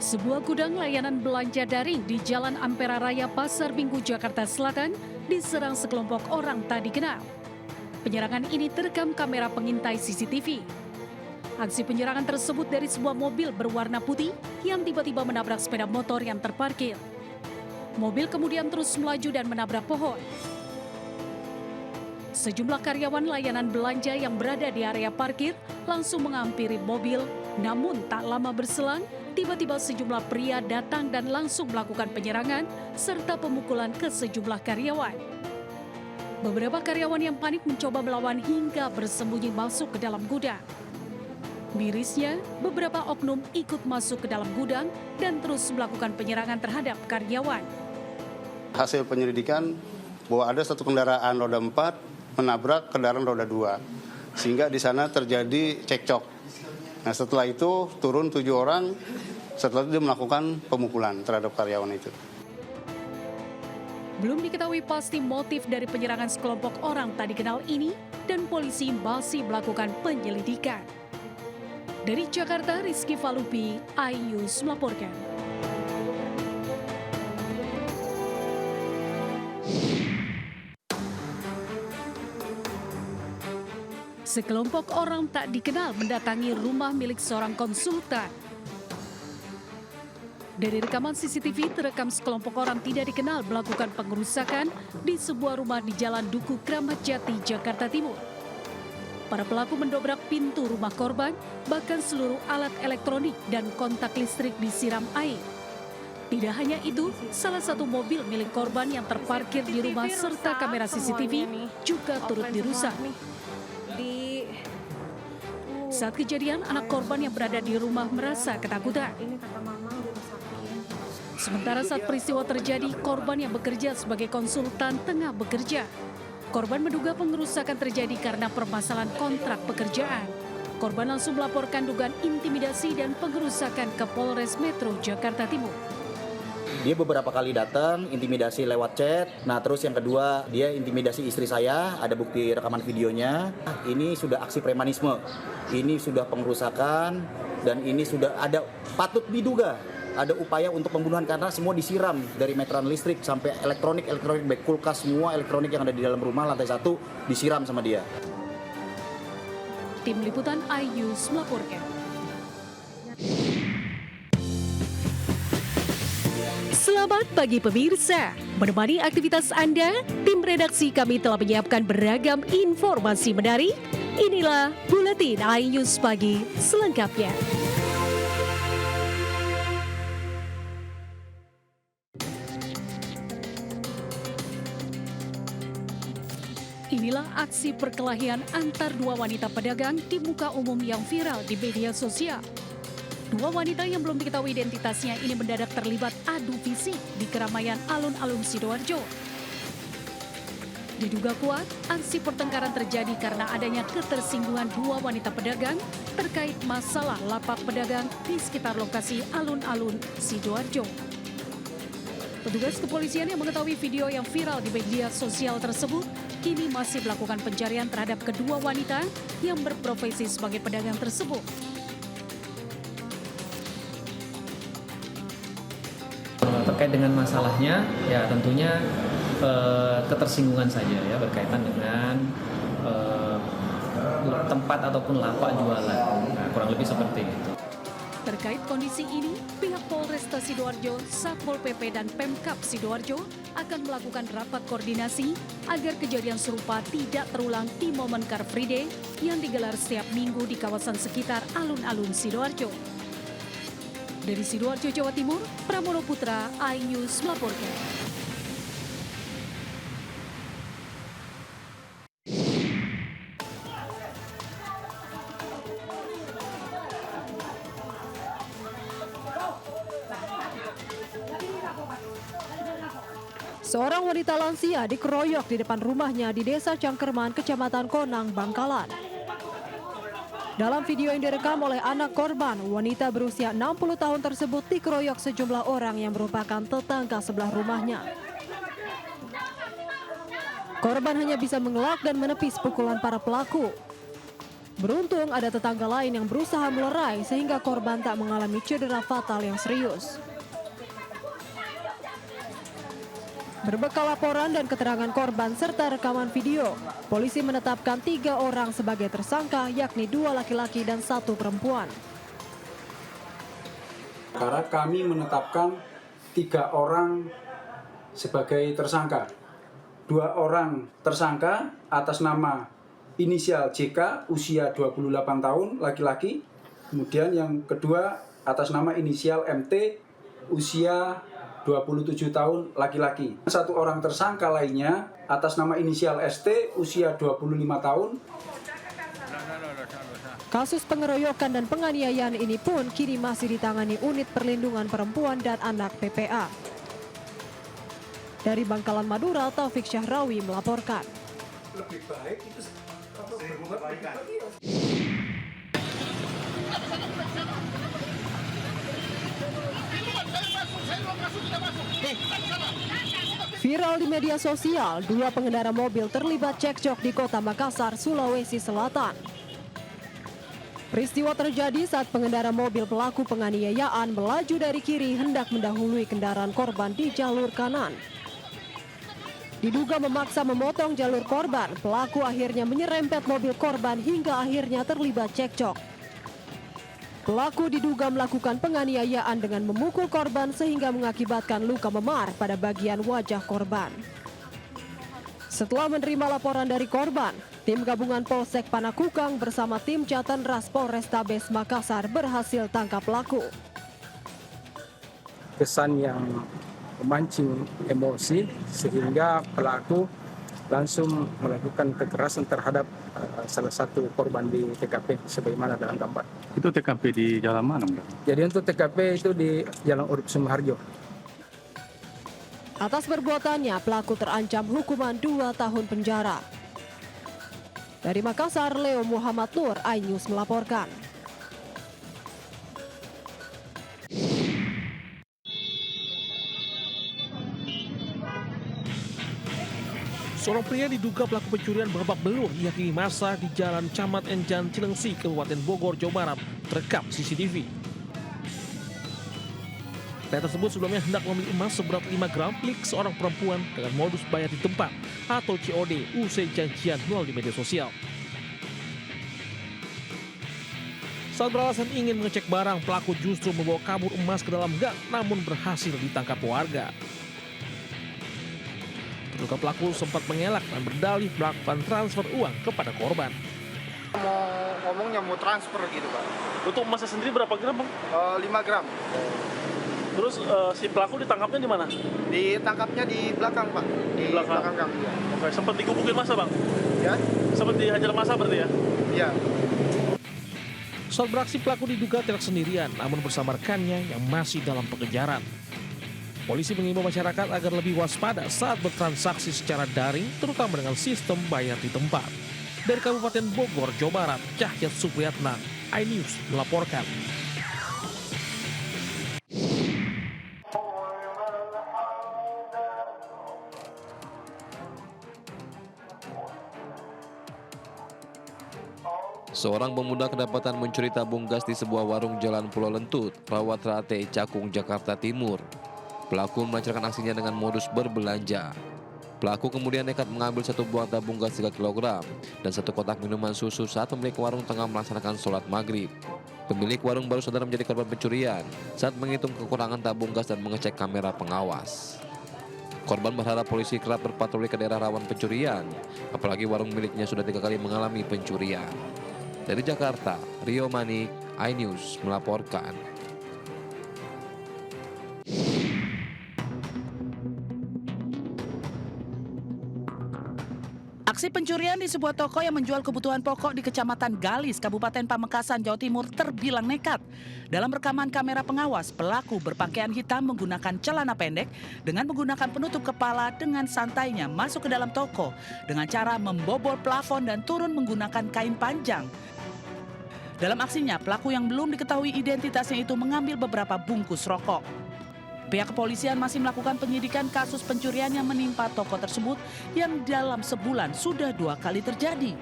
Sebuah gudang layanan belanja daring di Jalan Ampera Raya Pasar Minggu, Jakarta Selatan diserang sekelompok orang tak dikenal. Penyerangan ini terekam kamera pengintai CCTV. Aksi penyerangan tersebut dari sebuah mobil berwarna putih yang tiba-tiba menabrak sepeda motor yang terparkir. Mobil kemudian terus melaju dan menabrak pohon. Sejumlah karyawan layanan belanja yang berada di area parkir langsung menghampiri mobil, namun tak lama berselang, tiba-tiba sejumlah pria datang dan langsung melakukan penyerangan serta pemukulan ke sejumlah karyawan. Beberapa karyawan yang panik mencoba melawan hingga bersembunyi masuk ke dalam gudang. Mirisnya, beberapa oknum ikut masuk ke dalam gudang dan terus melakukan penyerangan terhadap karyawan. Hasil penyelidikan bahwa ada satu kendaraan roda 4 menabrak kendaraan roda 2, sehingga di sana terjadi cekcok. Nah, setelah itu turun 7 orang, setelah itu dia melakukan pemukulan terhadap karyawan itu. Belum diketahui pasti motif dari penyerangan sekelompok orang tak dikenal ini dan polisi masih melakukan penyelidikan. Dari Jakarta, Rizky Falupi, iNews melaporkan. Sekelompok orang tak dikenal mendatangi rumah milik seorang konsultan. Dari rekaman CCTV terekam sekelompok orang tidak dikenal melakukan pengerusakan di sebuah rumah di Jalan Duku Kramat Jati, Jakarta Timur. Para pelaku mendobrak pintu rumah korban, bahkan seluruh alat elektronik dan kontak listrik disiram air. Tidak hanya itu, salah satu mobil milik korban yang terparkir di rumah serta kamera CCTV juga turut dirusak. Saat kejadian, anak korban yang berada di rumah merasa ketakutan. Sementara saat peristiwa terjadi, korban yang bekerja sebagai konsultan tengah bekerja. Korban menduga pengerusakan terjadi karena permasalahan kontrak pekerjaan. Korban langsung melaporkan dugaan intimidasi dan pengerusakan ke Polres Metro Jakarta Timur. Dia beberapa kali datang, intimidasi lewat chat. Nah, terus yang kedua, dia intimidasi istri saya, ada bukti rekaman videonya. Ini sudah aksi premanisme, ini sudah pengerusakan, dan ini sudah ada patut diduga ada upaya untuk pembunuhan karena semua disiram dari meteran listrik sampai elektronik baik kulkas, semua elektronik yang ada di dalam rumah lantai 1 disiram sama dia. Tim Liputan iNews melaporkan. Selamat pagi pemirsa, menemani aktivitas Anda, tim redaksi kami telah menyiapkan beragam informasi menarik. Inilah Buletin iNews Pagi selengkapnya. Inilah aksi perkelahian antar dua wanita pedagang di muka umum yang viral di media sosial. Dua wanita yang belum diketahui identitasnya ini mendadak terlibat adu fisik di keramaian alun-alun Sidoarjo. Diduga kuat, aksi pertengkaran terjadi karena adanya ketersinggungan dua wanita pedagang terkait masalah lapak pedagang di sekitar lokasi alun-alun Sidoarjo. Petugas kepolisian yang mengetahui video yang viral di media sosial tersebut kini masih melakukan pencarian terhadap kedua wanita yang berprofesi sebagai pedagang tersebut. Terkait dengan masalahnya, ya tentunya ketersinggungan saja ya berkaitan dengan tempat ataupun lapak jualan, nah, kurang lebih seperti itu. Terkait kondisi ini, pihak Polresta Sidoarjo, Satpol PP dan Pemkab Sidoarjo akan melakukan rapat koordinasi agar kejadian serupa tidak terulang di momen Car Free Day yang digelar setiap minggu di kawasan sekitar alun-alun Sidoarjo. Dari Sidoarjo, Jawa Timur, Pramono Putra, iNews melaporkan. Seorang wanita lansia dikeroyok di depan rumahnya di Desa Cangkerman, Kecamatan Konang, Bangkalan. Dalam video yang direkam oleh anak korban, wanita berusia 60 tahun tersebut dikeroyok sejumlah orang yang merupakan tetangga sebelah rumahnya. Korban hanya bisa mengelak dan menepis pukulan para pelaku. Beruntung ada tetangga lain yang berusaha melerai sehingga korban tak mengalami cedera fatal yang serius. Berbekal laporan dan keterangan korban serta rekaman video, polisi menetapkan 3 orang sebagai tersangka, yakni 2 laki-laki dan 1 perempuan. Karena kami menetapkan 3 orang sebagai tersangka. 2 orang tersangka atas nama inisial JK, usia 28 tahun, laki-laki. Kemudian yang kedua atas nama inisial MT, usia 27 tahun, laki-laki. 1 orang tersangka lainnya atas nama inisial ST, usia 25 tahun. Kasus pengeroyokan dan penganiayaan ini pun kini masih ditangani Unit Perlindungan Perempuan dan Anak PPA. Dari Bangkalan, Madura, Taufik Syahrawi melaporkan. Lebih baik itu berbuat. Viral di media sosial, 2 pengendara mobil terlibat cekcok di Kota Makassar, Sulawesi Selatan. Peristiwa terjadi saat pengendara mobil pelaku penganiayaan melaju dari kiri hendak mendahului kendaraan korban di jalur kanan. Diduga memaksa memotong jalur korban, pelaku akhirnya menyerempet mobil korban hingga akhirnya terlibat cekcok. Pelaku diduga melakukan penganiayaan dengan memukul korban sehingga mengakibatkan luka memar pada bagian wajah korban. Setelah menerima laporan dari korban, tim gabungan Polsek Panakukang bersama tim Jatanras Polrestabes Makassar berhasil tangkap pelaku. Kesan yang memancing emosi sehingga pelaku langsung melakukan kekerasan terhadap salah satu korban di TKP sebagaimana dalam gambar. Itu TKP di jalan mana, Mbak? Jadi untuk TKP itu di Jalan Urip Sumoharjo. Atas perbuatannya, pelaku terancam hukuman 2 tahun penjara. Dari Makassar, Leo Muhammad Nur, iNews melaporkan. Seorang pria diduga pelaku pencurian babak belur dihakimi massa di Jalan Camat Enjan Cilengsi, Kabupaten Bogor, Jawa Barat, terekam CCTV. Pria tersebut sebelumnya hendak membeli emas seberat 5 gram milik seorang perempuan dengan modus bayar di tempat atau COD usai janjian melalui media sosial. Saat beralasan ingin mengecek barang, pelaku justru membawa kabur emas ke dalam gang namun berhasil ditangkap warga. Terduga pelaku sempat mengelak dan berdalih melakukan transfer uang kepada korban. Ngomongnya mau transfer gitu, Pak. Untuk emasnya sendiri berapa gram, Bang? 5 gram. Terus si pelaku ditangkapnya di mana? Ditangkapnya di belakang, Pak. Di belakang gang. Ya. Oke, sempat dikubukin masa, Bang? Ya. Sempat dihajar masa berarti ya? Iya. Saat beraksi, pelaku diduga tidak sendirian, namun bersama rekannya yang masih dalam pengejaran. Polisi mengimbau masyarakat agar lebih waspada saat bertransaksi secara daring, terutama dengan sistem bayar di tempat. Dari Kabupaten Bogor, Jawa Barat, Cahyat Supriyatna, iNews melaporkan. Seorang pemuda kedapatan mencuri tabung gas di sebuah warung Jalan Pulau Lentut, Rawat Rate, Cakung, Jakarta Timur. Pelaku melancarkan aksinya dengan modus berbelanja. Pelaku kemudian nekat mengambil 1 buah tabung gas 3 kg dan 1 kotak minuman susu saat pemilik warung tengah melaksanakan sholat maghrib. Pemilik warung baru sadar menjadi korban pencurian saat menghitung kekurangan tabung gas dan mengecek kamera pengawas. Korban berharap polisi kerap berpatroli ke daerah rawan pencurian, apalagi warung miliknya sudah 3 kali mengalami pencurian. Dari Jakarta, Rio Manik, iNews melaporkan. Aksi pencurian di sebuah toko yang menjual kebutuhan pokok di Kecamatan Galis, Kabupaten Pamekasan, Jawa Timur terbilang nekat. Dalam rekaman kamera pengawas, pelaku berpakaian hitam menggunakan celana pendek dengan menggunakan penutup kepala dengan santainya masuk ke dalam toko dengan cara membobol plafon dan turun menggunakan kain panjang. Dalam aksinya, pelaku yang belum diketahui identitasnya itu mengambil beberapa bungkus rokok. Pihak kepolisian masih melakukan penyidikan kasus pencurian yang menimpa toko tersebut yang dalam sebulan sudah 2 kali terjadi.